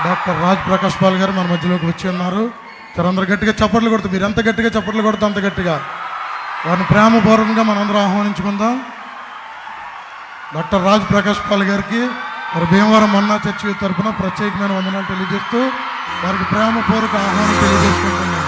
Doctor Raj Prakash Paul గారు మన మధ్యలోకి వచ్చి ఉన్నారు. అందరూ గట్టిగా చప్పట్లు కొడుతూ, మీరు ఎంత గట్టిగా చప్పట్లు కొడుతూ అంత గట్టిగా వారిని ప్రేమపూర్వకంగా మనందరం ఆహ్వానించుకుందాం. డాక్టర్ రాజ్ ప్రకాష్ పాల్ గారికి మరి భీమవరం మన్నా చర్చి తరఫున ప్రత్యేకమైన వందనాలు తెలియజేస్తూ వారికి ప్రేమపూర్వక ఆహ్వానం తెలియజేసుకుంటున్నాం.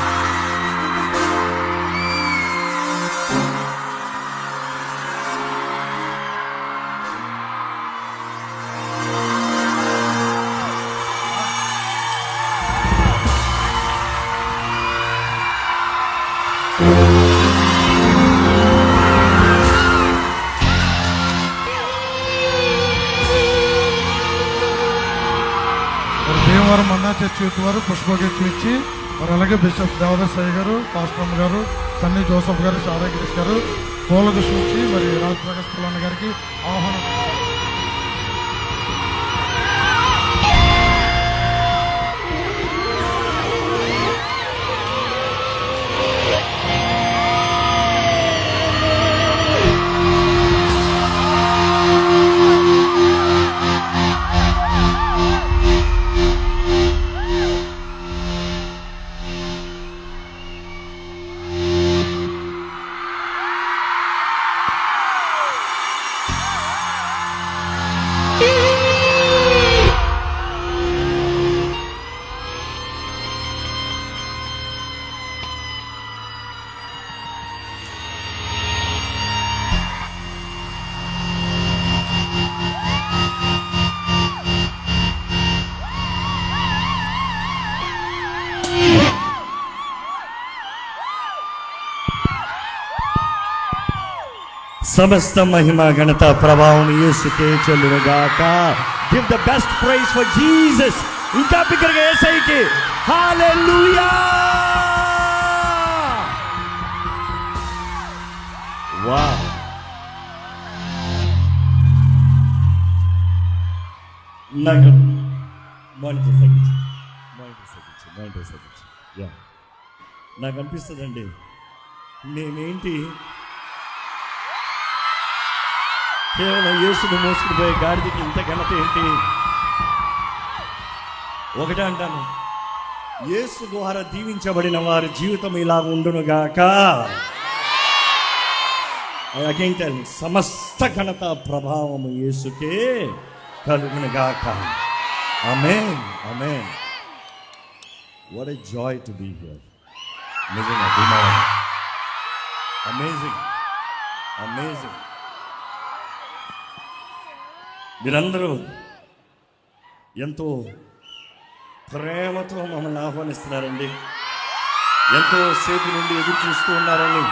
భీమవరం మన్నా చర్చి యూత్ వారు పుష్పగుచ్చం ఇచ్చి మరి అలాగే బిషప్ దేవదాస్ అయ్య గారు, పాస్టర్ గారు, సన్నీ జోసఫ్ గారు, శారదా గిరీష్ గారు పూల దుష్టి ఇచ్చి మరి రాజ్ ప్రకాష్ పుల్లన్న గారికి ఆహ్వానం. సమస్త మహిమ ఘనత ప్రభావం యేసుకే చెల్లునుగాక. Give the best praise for Jesus. ఇంకా బిగ్గరగా యేసయ్యకి హల్లెలూయా. వావ్. నాకు మానిటర్ తగ్గించు. నాకు అనిపిస్తుందండి, నేనేంటి కేవలం యేసును మోసుకుపోయే గాడిదకి ఇంత ఘనత ఏంటి? ఒకటే అంటాను, యేసు ద్వారా దీవించబడిన వారి జీవితం ఇలా ఉండునుగాక. అగైన్ టెల్, సమస్త ఘనత ప్రభావము యేసుకే కలుగునుగాక. Amen, amen. What a joy to be here. నిజంగా అమేజింగ్, అమేజింగ్. మీరందరూ ఎంతో ప్రేమతో మమ్మల్ని ఆహ్వానిస్తున్నారండి. ఎంతో సేపు నుండి ఎదురు చూస్తూ ఉన్నారని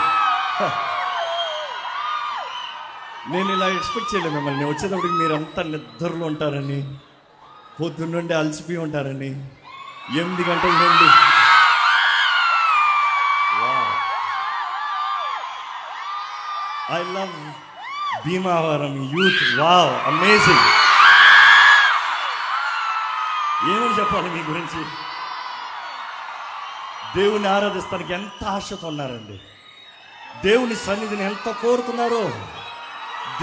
నేను ఇలా ఎక్స్పెక్ట్ చేయలేదు. మిమ్మల్ని వచ్చేటప్పటికి మీరంతా నిద్రలో ఉంటారని, పొద్దున్నుండి అలసిపోయి ఉంటారని, 8 గంటల నుండి. I love Bhimavaram youth. Wow, amazing. ఏమని చెప్పాలి మీ గురించి? దేవుని ఆరాధిస్తానికి ఎంత ఆశతో ఉన్నారండి, దేవుని సన్నిధిని ఎంత కోరుతున్నారో,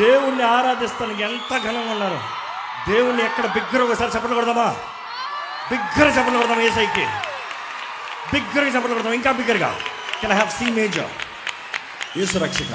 దేవుణ్ణి ఆరాధిస్తానికి ఎంత ఘనంగా ఉన్నారు. దేవుణ్ణి ఎక్కడ బిగ్గర ఒకసారి చెప్పలు కొడదామా? బిగ్గర చెప్పలు కొడదాం యేసయ్యకి. బిగ్గరగా చెప్పలు కొడదాం, ఇంకా బిగ్గరగా. Can I have C major? యేసు రక్షక.